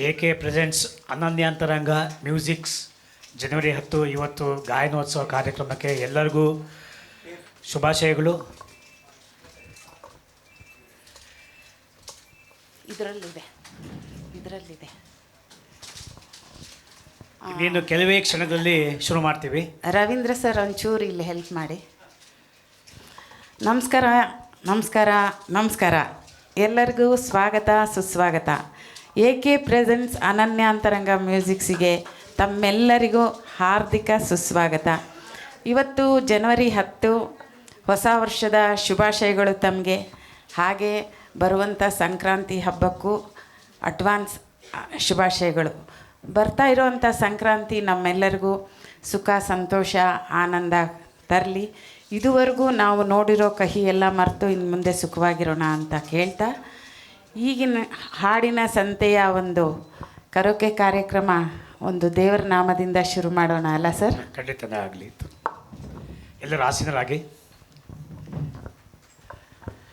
A K presents ಅನನ್ಯಾಂತರಂಗ musics ಜನವರಿ 10 ಇವತ್ತು ಗಾಯನೋತ್ಸವ ಕಾರ್ಯಕ್ರಮಕ್ಕೆ ಎಲ್ಲರಿಗೂ ಶುಭಾಶಯಗಳು. ಇದರಲ್ಲಿದೆ ಇನ್ನೇನು ಕೆಲವೇ ಕ್ಷಣದಲ್ಲಿ ಶುರು ಮಾಡ್ತೀವಿ. ರವೀಂದ್ರ ಸರ್ ಒಂಚೂರು ಇಲ್ಲಿ ಹೆಲ್ಪ್ ಮಾಡಿ. ನಮಸ್ಕಾರ ಎಲ್ಲರಿಗೂ ಸ್ವಾಗತ ಸುಸ್ವಾಗತ. ಎಕೆ ಪ್ರೆಸೆಂಟ್ಸ್ ಅನನ್ಯಾಂತರಂಗ ಮ್ಯೂಸಿಕ್ಸಿಗೆ ತಮ್ಮೆಲ್ಲರಿಗೂ ಹಾರ್ದಿಕ ಸುಸ್ವಾಗತ. ಇವತ್ತು ಜನವರಿ 10 ಹೊಸ ವರ್ಷದ ಶುಭಾಶಯಗಳು ತಮಗೆ. ಹಾಗೆ ಬರುವಂಥ ಸಂಕ್ರಾಂತಿ ಹಬ್ಬಕ್ಕೂ ಅಡ್ವಾನ್ಸ್ ಶುಭಾಶಯಗಳು. ಬರ್ತಾ ಇರೋವಂಥ ಸಂಕ್ರಾಂತಿ ನಮ್ಮೆಲ್ಲರಿಗೂ ಸುಖ ಸಂತೋಷ ಆನಂದ ತರಲಿ. ಇದುವರೆಗೂ ನಾವು ನೋಡಿರೋ ಕಹಿ ಎಲ್ಲ ಮರೆತು ಇನ್ನು ಮುಂದೆ ಸುಖವಾಗಿರೋಣ ಅಂತ ಕೇಳ್ತಾ, ಈಗಿನ ಹಾಡಿನ ಸಂತೆಯ ಒಂದು ಕರೋಕೆ ಕಾರ್ಯಕ್ರಮ ಒಂದು ದೇವರ ನಾಮದಿಂದ ಶುರು ಮಾಡೋಣ ಅಲ್ಲ ಸರ್? ಖಂಡಿತನೇ ಆಗಲಿ. ಎಲ್ಲರೂ ಆಸೀನರಾಗಿ.